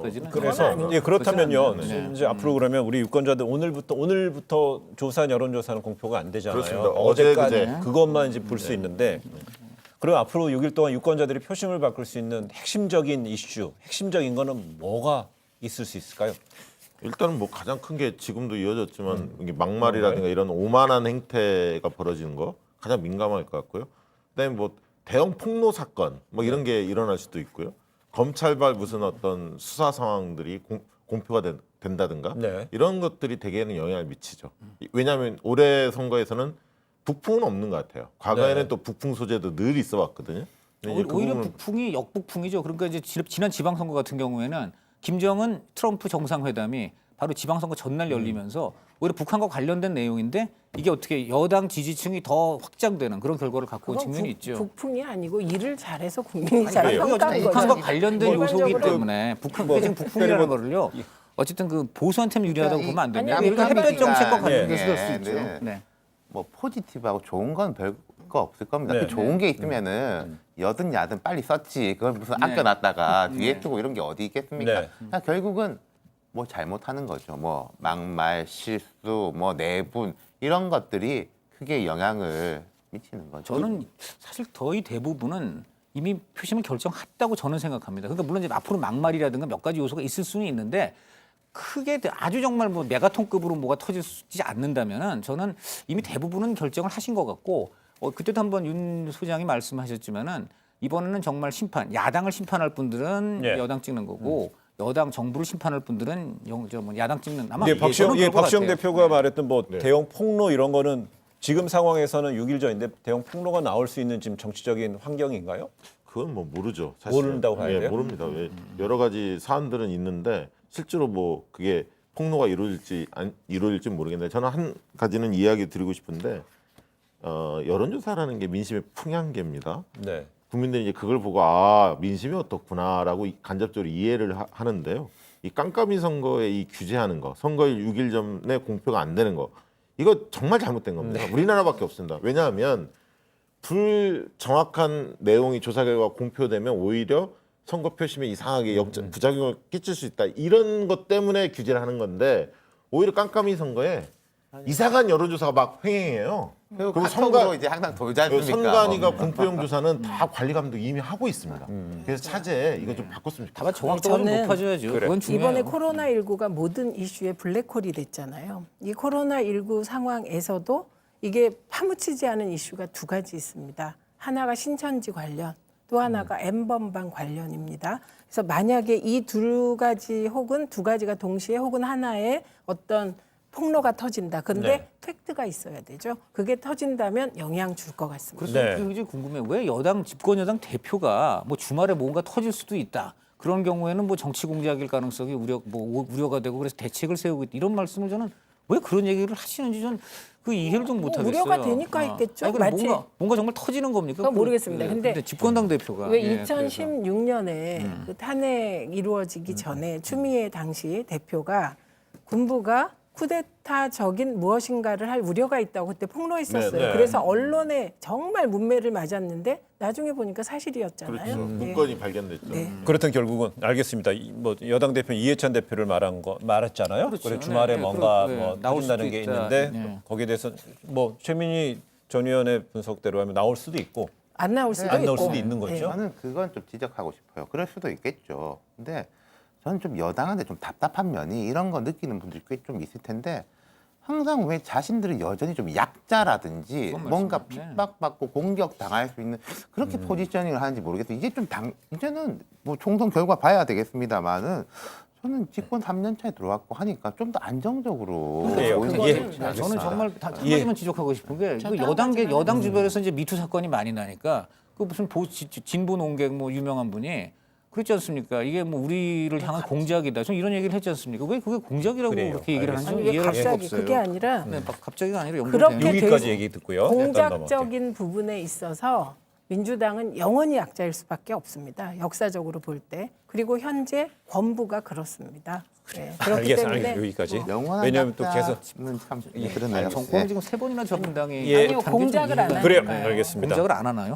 아직까지는. 그래서 예, 그렇다면요. 네. 이제 앞으로 그러면 우리 유권자들 오늘부터 조사 여론조사는 공표가 안 되잖아요. 그렇습니다. 어제까지 어제, 그제. 그것만 이제 볼 수 있는데. 그럼 앞으로 6일 동안 유권자들이 표심을 바꿀 수 있는 핵심적인 이슈, 핵심적인 거는 뭐가 있을 수 있을까요? 일단은 뭐 가장 큰 게 지금도 이어졌지만 이게 막말이라든가 이런 오만한 행태가 벌어지는 거 가장 민감할 것 같고요. 그다음에 뭐 대형 폭로 사건 뭐 이런 게 일어날 수도 있고요. 검찰발 무슨 어떤 수사 상황들이 공표가 된다든가 네. 이런 것들이 대개는 영향을 미치죠. 왜냐하면 올해 선거에서는 북풍은 없는 것 같아요. 과거에는 네. 또 북풍 소재도 늘 있어 왔거든요. 근데 이제 그 오히려 부분은 북풍이 역북풍이죠. 그러니까 이제 지난 지방선거 같은 경우에는 김정은 트럼프 정상회담이 바로 지방선거 전날 열리면서 오히려 북한과 관련된 내용인데 이게 어떻게 여당 지지층이 더 확장되는 그런 결과를 갖고 온 측면이 있죠. 북풍이 아니고 일을 잘해서 국민이 잘 그게 평가한 어쨌든 거죠. 북한과 관련된 요소이기 일반적으로 때문에 북한이 지금 북풍이라는 거를요. 어쨌든 그 보수한테는 유리하다고 보면 안 됩니다. 아니, 그러니까 햇볕 정책과 예. 관련돼서 그럴 수 있죠. 네. 네. 뭐 포지티브하고 좋은 건 별거 없을 겁니다. 네. 그 좋은 게 있으면은 여든 야든 빨리 썼지. 그걸 무슨 네. 아껴놨다가 뒤에 두고 이런 게 어디 있겠습니까? 네. 그냥 결국은 뭐 잘못하는 거죠. 뭐 막말, 실수, 뭐 내분 이런 것들이 크게 영향을 미치는 거죠. 저는 사실 거의 대부분은 이미 표심을 결정했다고 저는 생각합니다. 그러니까 물론 이제 앞으로 막말이라든가 몇 가지 요소가 있을 수는 있는데 크게 아주 정말 뭐 메가톤급으로 뭐가 터지지 않는다면은 저는 이미 대부분은 결정을 하신 것 같고 그때도 한번 윤 소장이 말씀하셨지만은 이번에는 정말 야당을 심판할 분들은 예. 여당 찍는 거고 여당 정부를 심판할 분들은 야당 찍는 아마 예, 박시영 그럴 것 박시영 같아요. 대표가 말했던 뭐 네. 대형 폭로 이런 거는 지금 상황에서는 6일 전인데 대형 폭로가 나올 수 있는 지금 정치적인 환경인가요? 그건 뭐 모르죠. 사실. 모른다고 봐야 돼요? 모릅니다. 왜 여러 가지 사안들은 있는데 실제로 뭐 그게 폭로가 이루어질지 모르겠는데 저는 한 가지는 이야기 드리고 싶은데 여론조사라는 게 민심의 풍향계입니다. 네. 국민들이 이제 그걸 보고 아 민심이 어떻구나라고 간접적으로 이해를 하는데요. 이 깜깜이 선거에 이 규제하는 거, 선거일 6일 전에 공표가 안 되는 거, 이거 정말 잘못된 겁니다. 우리나라밖에 없습니다. 왜냐하면 불정확한 내용이 조사 결과 공표되면 오히려 선거 표심에 이상하게 부작용을 끼칠 수 있다. 이런 것 때문에 규제를 하는 건데 오히려 깜깜이 선거에 이상한 여론조사가 막 횡행해요. 그리고 그리고 카톡으로 이제 항상 돌지 않습니까? 선관위가 뭐. 공표용 조사는 다 관리감독 이미 하고 있습니다. 그래서 차제 이거 좀 바꿨으면 다만 좋겠어요. 정확도가 좀 저는 높아져야죠. 그건 중요해요. 이번에 코로나19가 모든 이슈의 블랙홀이 됐잖아요. 이 코로나19 상황에서도 이게 파묻히지 않은 이슈가 두 가지 있습니다. 하나가 신천지 관련, 또 하나가 N번방 관련입니다. 그래서 만약에 이 두 가지 혹은 두 가지가 동시에 혹은 하나의 어떤 폭로가 터진다. 근데 네. 팩트가 있어야 되죠. 그게 터진다면 영향 줄 것 같습니다. 그래서 네. 이제 궁금해요. 왜 집권 여당 대표가 뭐 주말에 뭔가 터질 수도 있다. 그런 경우에는 뭐 정치 공작일 가능성이 우려가 되고 그래서 대책을 세우고 있다. 이런 말씀을 저는 왜 그런 얘기를 하시는지 전 그 이해를 좀 못하겠어요. 우려가 되니까 했겠죠. 아니, 그럼 마치 뭔가 정말 터지는 겁니까? 그건 모르겠습니다. 근데 집권당 대표가 왜 예, 그래서. 2016년에 그 탄핵 이루어지기 전에 추미애 당시 대표가 군부가 쿠데타적인 무엇인가를 할 우려가 있다고 그때 폭로했었어요. 네, 네. 그래서 언론에 정말 문매를 맞았는데 나중에 보니까 사실이었잖아요. 그렇죠. 네. 문건이 발견됐죠. 네. 그렇던 결국은 알겠습니다. 뭐 여당 대표 이해찬 대표를 말했잖아요. 그렇죠. 그래 주말에 네, 뭔가 네, 뭐 나올 나온다는 수도 게 있다. 있는데 네. 거기에 대해서 뭐 최민희 전 의원의 분석대로 하면 나올 수도 있고 안 나올 수도 안 있고. 나올 수도 있는 거죠. 저는 그건 좀 지적하고 싶어요. 그럴 수도 있겠죠. 근데 저는 좀 여당한테 좀 답답한 면이 이런 거 느끼는 분들이 꽤 좀 있을 텐데 항상 왜 자신들은 여전히 좀 약자라든지 그건 뭔가 말씀이네. 핍박받고 공격당할 수 있는 그렇게 포지셔닝을 하는지 모르겠어요. 이제 이제는 뭐 총선 결과 봐야 되겠습니다만은 저는 집권 3년 차에 들어왔고 하니까 좀 더 안정적으로 그래요. 보이는 예. 게 좋지 않을까. 저는 정말 한 예. 가지만 지적하고 싶은 게 이거 여당 주변에서 이제 미투 사건이 많이 나니까 그 무슨 진보 농객 뭐 유명한 분이 그렇지 않습니까? 이게 뭐 우리를 향한 공작이다. 전 이런 얘기를 했지 않습니까? 왜 그게 공작이라고 그래요. 그렇게 얘기를 하는지 아니 왜 이해할 수가 갑자기 없어요. 그게 아니라 네, 갑자기가 아니라 그렇게 연결되는. 6위까지 돼- 얘기 듣고요. 공작적인 부분에 있어서 민주당은 영원히 약자일 수밖에 없습니다. 역사적으로 볼 때. 그리고 현재 권부가 그렇습니다. 네, 그렇기 알겠어요. 때문에 여기까지. 영원한 왜냐하면 또 계속 약자는 참 그러네요. 정권은 지금 세 번이나 전당이 예. 아니요, 공작을 안 그래요. 하니까요. 알겠습니다. 공작을 안 하나요?